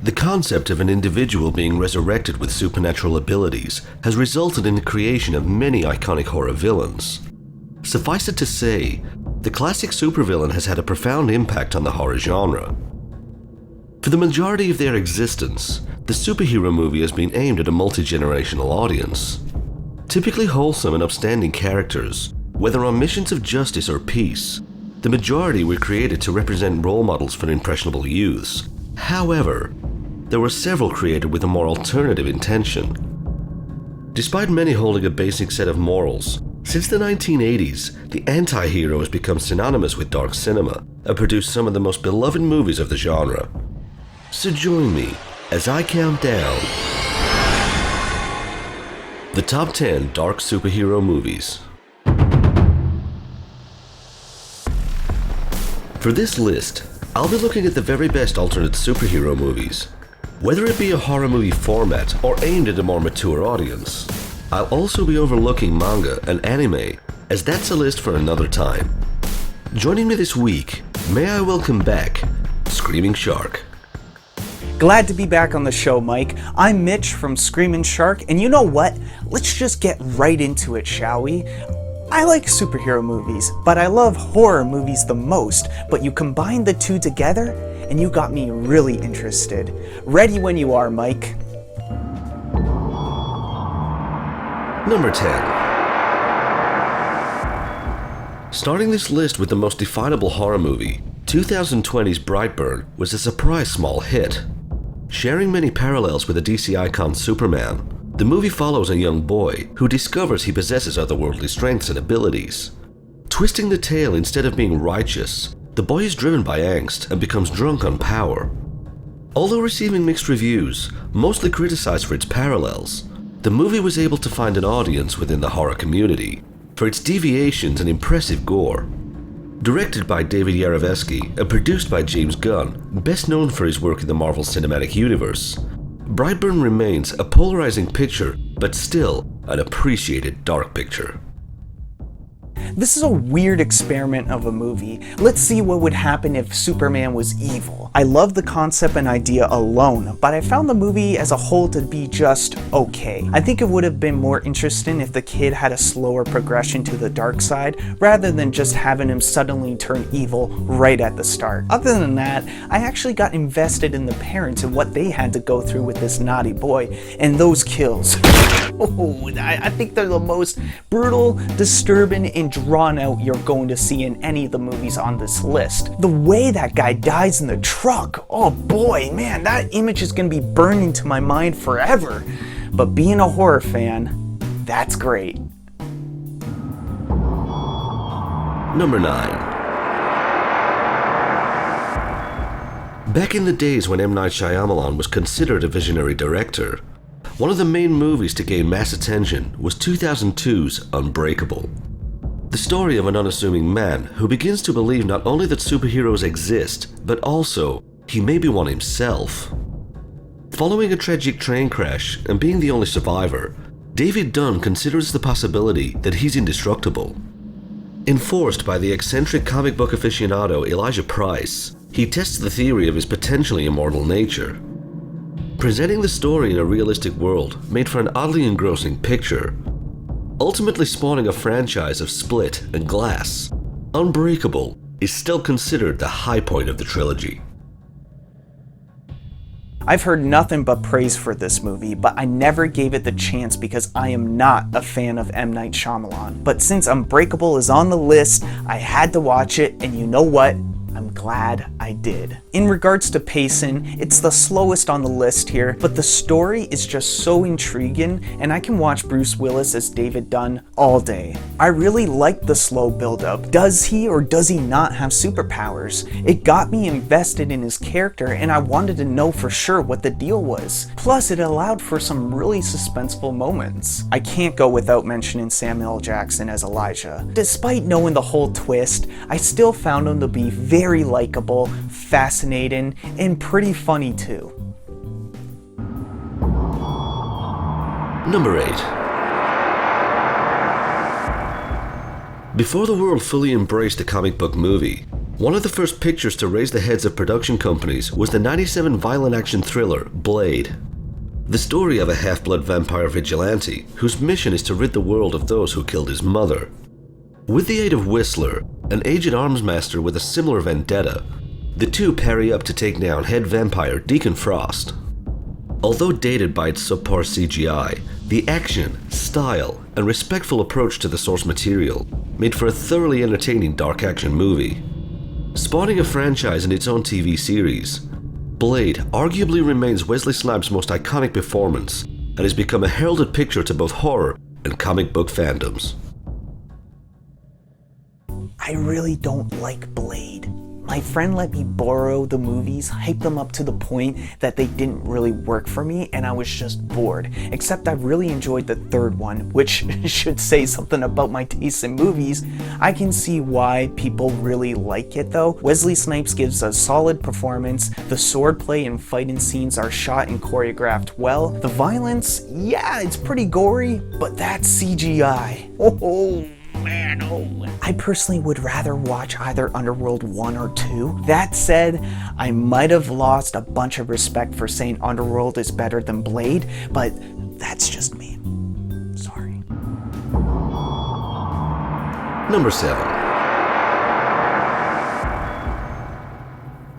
The concept of an individual being resurrected with supernatural abilities has resulted in the creation of many iconic horror villains. Suffice it to say, the classic supervillain has had a profound impact on the horror genre. For the majority of their existence, the superhero movie has been aimed at a multi-generational audience. Typically wholesome and upstanding characters, whether on missions of justice or peace, the majority were created to represent role models for impressionable youths. However, there were several created with a more alternative intention. Despite many holding a basic set of morals, since the 1980s, the anti-hero has become synonymous with dark cinema and produced some of the most beloved movies of the genre. So join me as I count down the top 10 dark superhero movies. For this list, I'll be looking at the very best alternate superhero movies, whether it be a horror movie format or aimed at a more mature audience. I'll also be overlooking manga and anime, as that's a list for another time. Joining me this week, may I welcome back Screaming Shark. Glad to be back on the show, Mike. I'm Mitch from Screaming Shark, and you know what? Let's just get right into it, shall we? I like superhero movies, but I love horror movies the most, but you combine the two together, and you got me really interested. Ready when you are, Mike. Number 10. Starting this list with the most definable horror movie, 2020's Brightburn was a surprise small hit. Sharing many parallels with the DC icon Superman, the movie follows a young boy who discovers he possesses otherworldly strengths and abilities. Twisting the tale, instead of being righteous, the boy is driven by angst and becomes drunk on power. Although receiving mixed reviews, mostly criticized for its parallels, the movie was able to find an audience within the horror community for its deviations and impressive gore. Directed by David Yarovesky and produced by James Gunn, best known for his work in the Marvel Cinematic Universe, Brightburn remains a polarizing picture, but still an appreciated dark picture. This is a weird experiment of a movie. Let's see what would happen if Superman was evil. I love the concept and idea alone, but I found the movie as a whole to be just okay. I think it would have been more interesting if the kid had a slower progression to the dark side, rather than just having him suddenly turn evil right at the start. Other than that, I actually got invested in the parents and what they had to go through with this naughty boy, and those kills. I think they're the most brutal, disturbing, and drawn out you're going to see in any of the movies on this list. The way that guy dies in the truck, oh boy, man, that image is going to be burned into my mind forever. But being a horror fan, that's great. Number 9. Back in the days when M. Night Shyamalan was considered a visionary director, one of the main movies to gain mass attention was 2002's Unbreakable. The story of an unassuming man who begins to believe not only that superheroes exist, but also he may be one himself. Following a tragic train crash and being the only survivor, David Dunn considers the possibility that he's indestructible. Enforced by the eccentric comic book aficionado Elijah Price, he tests the theory of his potentially immortal nature. Presenting the story in a realistic world made for an oddly engrossing picture, ultimately spawning a franchise of Split and Glass, Unbreakable is still considered the high point of the trilogy. I've heard nothing but praise for this movie, but I never gave it the chance because I am not a fan of M. Night Shyamalan. But since Unbreakable is on the list, I had to watch it, and you know what? I'm glad I did. In regards to pacing, it's the slowest on the list here, but the story is just so intriguing, and I can watch Bruce Willis as David Dunn all day. I really like the slow build-up. Does he or does he not have superpowers? It got me invested in his character, and I wanted to know for sure what the deal was. Plus, it allowed for some really suspenseful moments. I can't go without mentioning Samuel L. Jackson as Elijah. Despite knowing the whole twist, I still found him to be very likable, fascinating, and pretty funny too. Number 8. Before the world fully embraced the comic book movie, One of the first pictures to raise the heads of production companies was the '97 violent action thriller Blade. The story of a half-blood vampire vigilante whose mission is to rid the world of those who killed his mother. With the aid of Whistler, an aged arms master with a similar vendetta, the two parry up to take down head vampire Deacon Frost. Although dated by its subpar CGI, the action, style, and respectful approach to the source material made for a thoroughly entertaining dark action movie. Spawning a franchise in its own TV series, Blade arguably remains Wesley Snipes' most iconic performance and has become a heralded picture to both horror and comic book fandoms. I really don't like Blade. My friend let me borrow the movies, hype them up to the point that they didn't really work for me, and I was just bored. Except I really enjoyed the third one, which should say something about my taste in movies. I can see why people really like it though. Wesley Snipes gives a solid performance, the swordplay and fighting scenes are shot and choreographed well. The violence, yeah, it's pretty gory, but that's CGI. Oh man, oh. I personally would rather watch either Underworld 1 or 2. That said, I might have lost a bunch of respect for saying Underworld is better than Blade, but that's just me. Sorry. Number 7.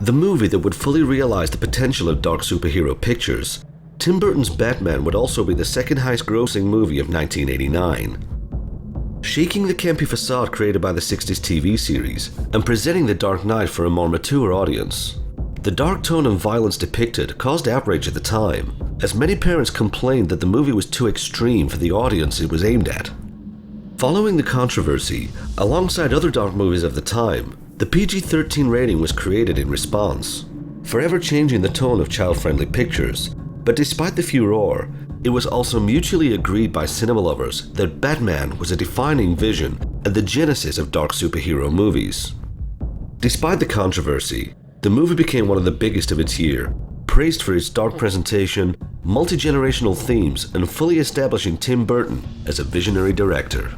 The movie that would fully realize the potential of dark superhero pictures, Tim Burton's Batman would also be the second highest grossing movie of 1989. Shaking the campy facade created by the 60s TV series and presenting The Dark Knight for a more mature audience. The dark tone and violence depicted caused outrage at the time, as many parents complained that the movie was too extreme for the audience it was aimed at. Following the controversy, alongside other dark movies of the time, the PG-13 rating was created in response, forever changing the tone of child-friendly pictures. But despite the furor, it was also mutually agreed by cinema lovers that Batman was a defining vision and the genesis of dark superhero movies. Despite the controversy, the movie became one of the biggest of its year, praised for its dark presentation, multi-generational themes, and fully establishing Tim Burton as a visionary director.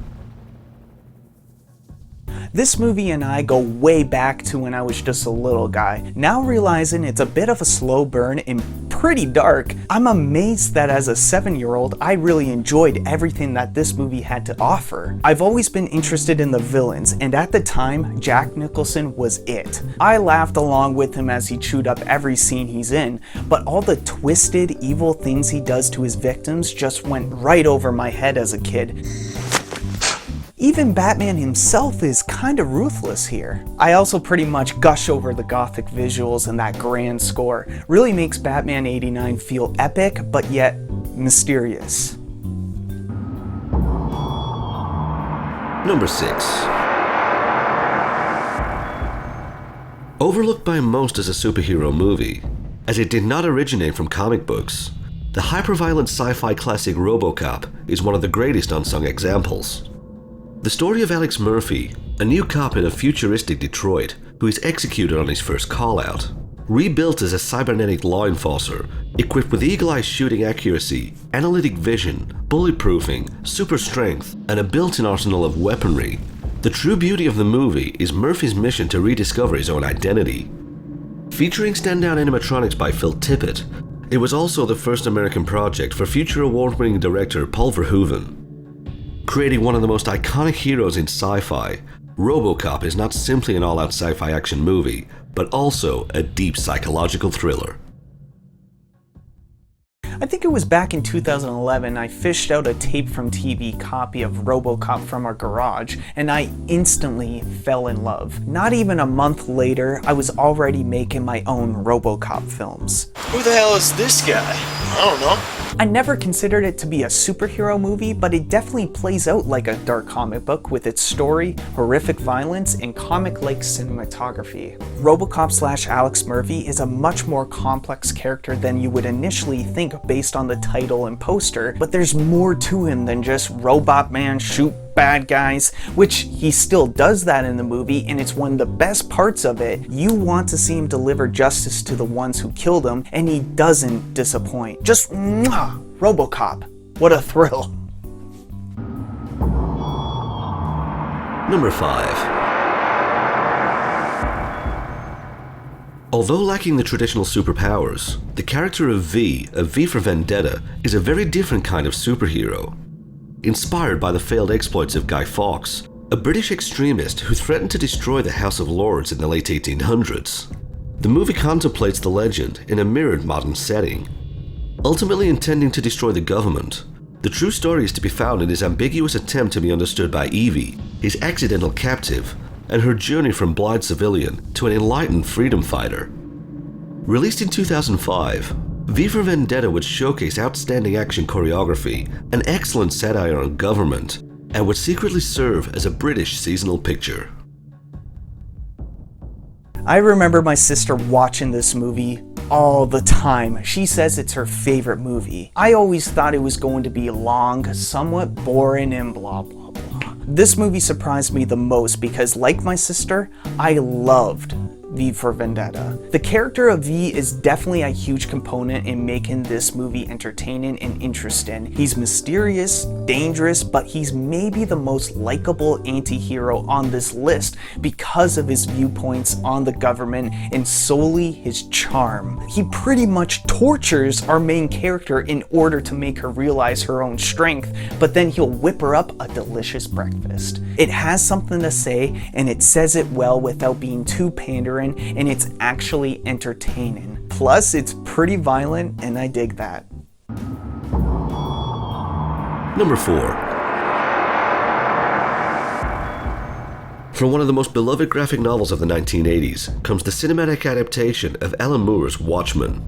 This movie and I go way back to when I was just a little guy. Now realizing it's a bit of a slow burn and pretty dark, I'm amazed that as a 7-year-old, I really enjoyed everything that this movie had to offer. I've always been interested in the villains, and at the time, Jack Nicholson was it. I laughed along with him as he chewed up every scene he's in, but all the twisted, evil things he does to his victims just went right over my head as a kid. Even Batman himself is kinda ruthless here. I also pretty much gush over the gothic visuals and that grand score. Really makes Batman '89 feel epic, but yet mysterious. Number 6. Overlooked by most as a superhero movie, as it did not originate from comic books, the hyper-violent sci-fi classic RoboCop is one of the greatest unsung examples. The story of Alex Murphy, a new cop in a futuristic Detroit who is executed on his first call-out. Rebuilt as a cybernetic law enforcer, equipped with eagle-eye shooting accuracy, analytic vision, bulletproofing, super strength, and a built-in arsenal of weaponry, the true beauty of the movie is Murphy's mission to rediscover his own identity. Featuring standout animatronics by Phil Tippett, it was also the first American project for future award-winning director Paul Verhoeven. Creating one of the most iconic heroes in sci-fi, RoboCop is not simply an all-out sci-fi action movie, but also a deep psychological thriller. I think it was back in 2011 I fished out a tape from TV copy of RoboCop from our garage, and I instantly fell in love. Not even a month later, I was already making my own RoboCop films. Who the hell is this guy? I don't know. I never considered it to be a superhero movie, but it definitely plays out like a dark comic book with its story, horrific violence, and comic-like cinematography. RoboCop / Alex Murphy is a much more complex character than you would initially think based on the title and poster, but there's more to him than just Robot Man shoot bad guys, which he still does that in the movie, and it's one of the best parts of it. You want to see him deliver justice to the ones who killed him, and he doesn't disappoint. Just mwah, RoboCop. What a thrill. Number 5. Although lacking the traditional superpowers, the character of V for Vendetta, is a very different kind of superhero. Inspired by the failed exploits of Guy Fawkes, a British extremist who threatened to destroy the House of Lords in the late 1800s, the movie contemplates the legend in a mirrored modern setting. Ultimately intending to destroy the government, the true story is to be found in his ambiguous attempt to be understood by Evie, his accidental captive, and her journey from blind civilian to an enlightened freedom fighter. Released in 2005, V for Vendetta would showcase outstanding action choreography, an excellent satire on government, and would secretly serve as a British seasonal picture. I remember my sister watching this movie all the time. She says it's her favorite movie. I always thought it was going to be long, somewhat boring, and blah blah blah. This movie surprised me the most because, like my sister, I loved V for Vendetta. The character of V is definitely a huge component in making this movie entertaining and interesting. He's mysterious, dangerous, but he's maybe the most likable anti-hero on this list because of his viewpoints on the government and solely his charm. He pretty much tortures our main character in order to make her realize her own strength, but then he'll whip her up a delicious breakfast. It has something to say, and it says it well without being too pandering, and it's actually entertaining. Plus, it's pretty violent, and I dig that. Number 4. From one of the most beloved graphic novels of the 1980s comes the cinematic adaptation of Alan Moore's Watchmen.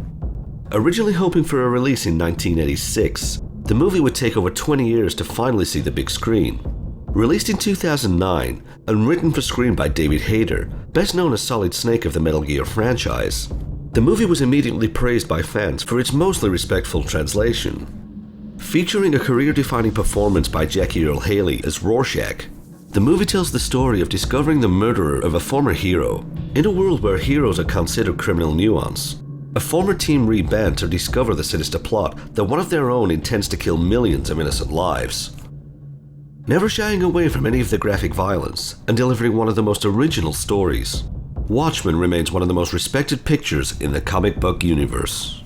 Originally hoping for a release in 1986, the movie would take over 20 years to finally see the big screen. Released in 2009 and written for screen by David Hayter, best known as Solid Snake of the Metal Gear franchise, the movie was immediately praised by fans for its mostly respectful translation. Featuring a career-defining performance by Jackie Earle Haley as Rorschach, the movie tells the story of discovering the murderer of a former hero. In a world where heroes are considered criminal nuance, a former team reband to discover the sinister plot that one of their own intends to kill millions of innocent lives. Never shying away from any of the graphic violence and delivering one of the most original stories, Watchmen remains one of the most respected pictures in the comic book universe.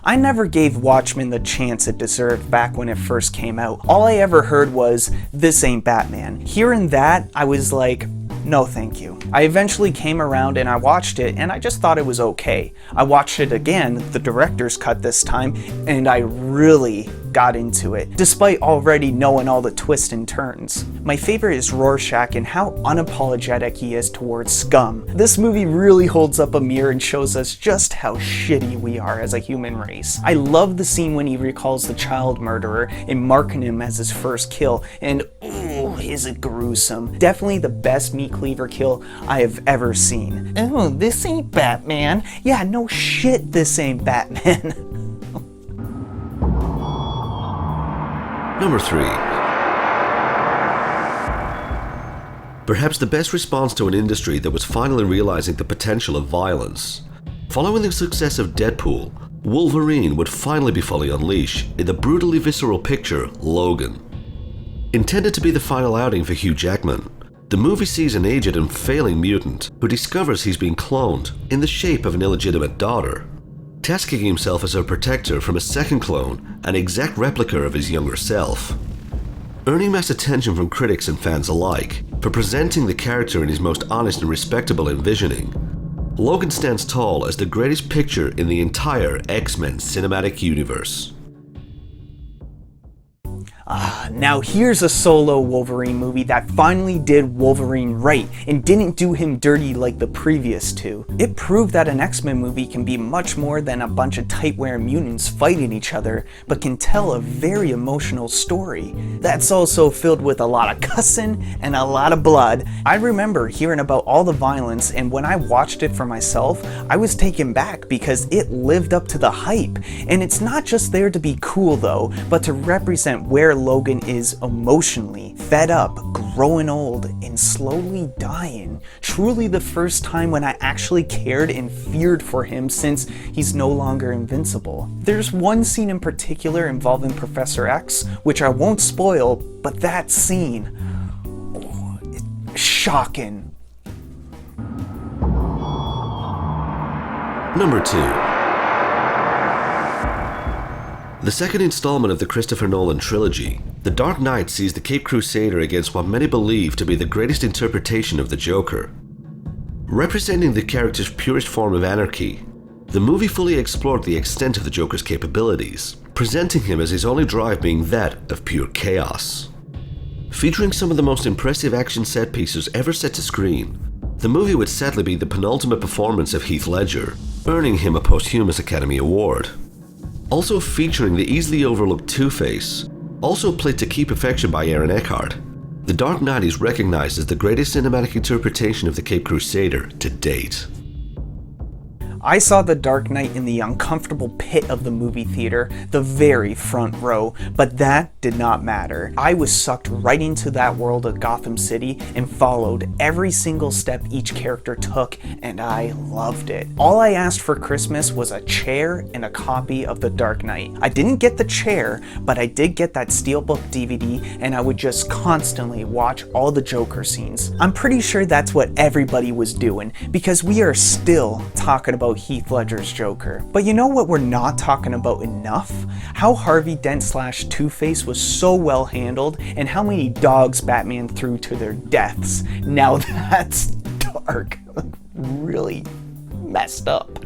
I never gave Watchmen the chance it deserved back when it first came out. All I ever heard was, "This ain't Batman." Hearing that, I was like, no thank you. I eventually came around and I watched it, and I just thought it was okay. I watched it again, the director's cut this time, and I really got into it, despite already knowing all the twists and turns. My favorite is Rorschach and how unapologetic he is towards scum. This movie really holds up a mirror and shows us just how shitty we are as a human race. I love the scene when he recalls the child murderer and marking him as his first kill, and ooh, is it gruesome. Definitely the best meat cleaver kill I have ever seen. Oh, this ain't Batman. Yeah, no shit, this ain't Batman. Number 3. Perhaps the best response to an industry that was finally realizing the potential of violence. Following the success of Deadpool, Wolverine would finally be fully unleashed in the brutally visceral picture Logan. Intended to be the final outing for Hugh Jackman, the movie sees an aged and failing mutant who discovers he's been cloned in the shape of an illegitimate daughter, tasking himself as her protector from a second clone, an exact replica of his younger self. Earning mass attention from critics and fans alike for presenting the character in his most honest and respectable envisioning, Logan stands tall as the greatest picture in the entire X-Men cinematic universe. Now here's a solo Wolverine movie that finally did Wolverine right and didn't do him dirty like the previous two. It proved that an X-Men movie can be much more than a bunch of tight-wearing mutants fighting each other, but can tell a very emotional story. That's also filled with a lot of cussing and a lot of blood. I remember hearing about all the violence, and when I watched it for myself, I was taken back because it lived up to the hype. And it's not just there to be cool though, but to represent where Logan is emotionally. Fed up, growing old, and slowly dying. Truly the first time when I actually cared and feared for him since he's no longer invincible. There's one scene in particular involving Professor X, which I won't spoil, but that scene, oh, it's shocking. Number 2. The second installment of the Christopher Nolan trilogy, The Dark Knight sees the Caped Crusader against what many believe to be the greatest interpretation of the Joker. Representing the character's purest form of anarchy, the movie fully explored the extent of the Joker's capabilities, presenting him as his only drive being that of pure chaos. Featuring some of the most impressive action set pieces ever set to screen, the movie would sadly be the penultimate performance of Heath Ledger, earning him a posthumous Academy Award. Also featuring the easily overlooked Two-Face, also played to key perfection by Aaron Eckhart, The Dark Knight is recognized as the greatest cinematic interpretation of the Caped Crusader to date. I saw The Dark Knight in the uncomfortable pit of the movie theater, the very front row, but that did not matter. I was sucked right into that world of Gotham City and followed every single step each character took, and I loved it. All I asked for Christmas was a chair and a copy of The Dark Knight. I didn't get the chair, but I did get that Steelbook DVD, and I would just constantly watch all the Joker scenes. I'm pretty sure that's what everybody was doing, because we are still talking about Heath Ledger's Joker. But you know what we're not talking about enough? How Harvey Dent / Two-Face was so well handled, and how many dogs Batman threw to their deaths. Now that's dark. Really messed up.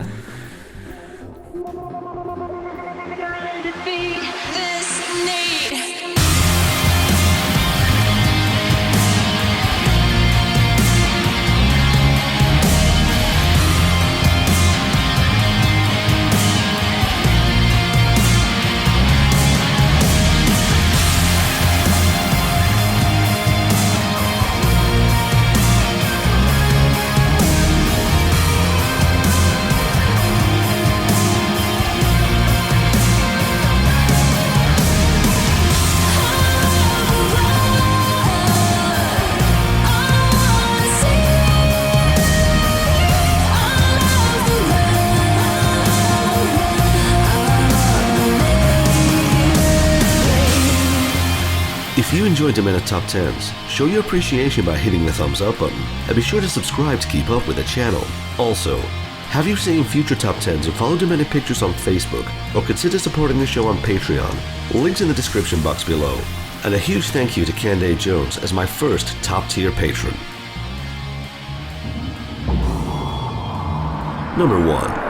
If you enjoyed Demena Top 10s, show your appreciation by hitting the thumbs up button, and be sure to subscribe to keep up with the channel. Also, have you seen future Top 10s and follow Demena Pictures on Facebook, or consider supporting the show on Patreon? Links in the description box below. And a huge thank you to Candace Jones as my first top tier patron. Number 1.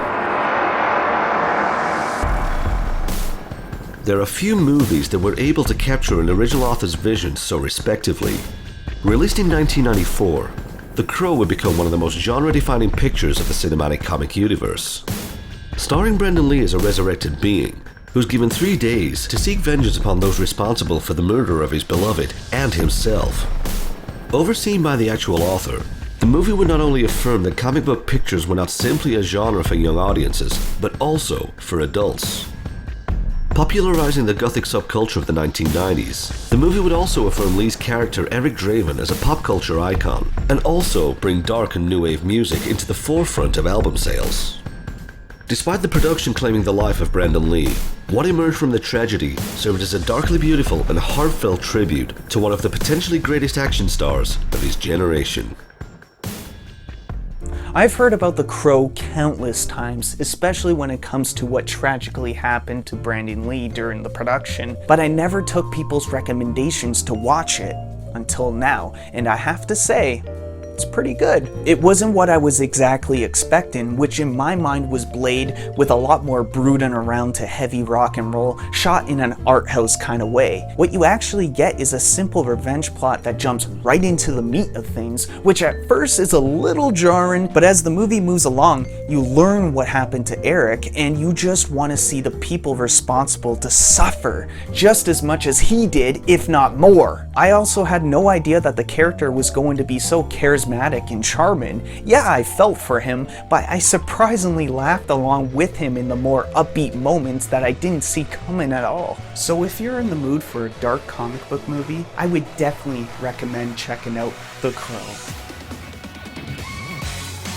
There are few movies that were able to capture an original author's vision so respectively. Released in 1994, The Crow would become one of the most genre-defining pictures of the cinematic comic universe. Starring Brandon Lee as a resurrected being, who's given 3 days to seek vengeance upon those responsible for the murder of his beloved and himself. Overseen by the actual author, the movie would not only affirm that comic book pictures were not simply a genre for young audiences, but also for adults. Popularizing the gothic subculture of the 1990s, the movie would also affirm Lee's character Eric Draven as a pop culture icon, and also bring dark and new wave music into the forefront of album sales. Despite the production claiming the life of Brandon Lee, what emerged from the tragedy served as a darkly beautiful and heartfelt tribute to one of the potentially greatest action stars of his generation. I've heard about The Crow countless times, especially when it comes to what tragically happened to Brandon Lee during the production, but I never took people's recommendations to watch it until now, and I have to say, it's pretty good. It wasn't what I was exactly expecting, which in my mind was Blade with a lot more brooding around to heavy rock and roll, shot in an art house kind of way. What you actually get is a simple revenge plot that jumps right into the meat of things, which at first is a little jarring, but as the movie moves along, you learn what happened to Eric, and you just want to see the people responsible to suffer just as much as he did, if not more. I also had no idea that the character was going to be so charismatic and charming. Yeah, I felt for him, but I surprisingly laughed along with him in the more upbeat moments that I didn't see coming at all. So if you're in the mood for a dark comic book movie, I would definitely recommend checking out The Crow.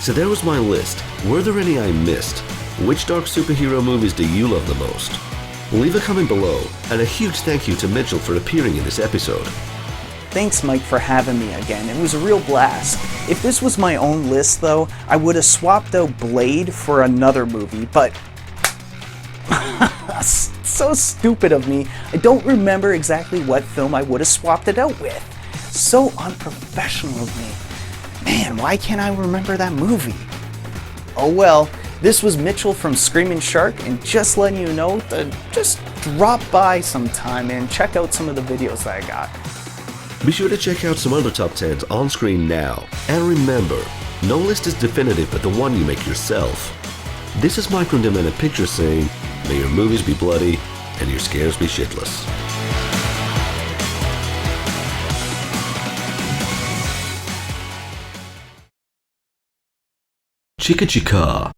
So there was my list. Were there any I missed? Which dark superhero movies do you love the most? Leave a comment below, and a huge thank you to Mitchell for appearing in this episode. Thanks, Mike, for having me again. It was a real blast. If this was my own list, though, I would have swapped out Blade for another movie, but so stupid of me. I don't remember exactly what film I would have swapped it out with. So unprofessional of me. Man, why can't I remember that movie? Oh well, this was Mitchell from Screaming Shark, and just letting you know to just drop by sometime and check out some of the videos that I got. Be sure to check out some other top 10s on screen now. And remember, no list is definitive but the one you make yourself. This is Mike from Demented Pictures saying, may your movies be bloody and your scares be shitless. Chicka Chicka.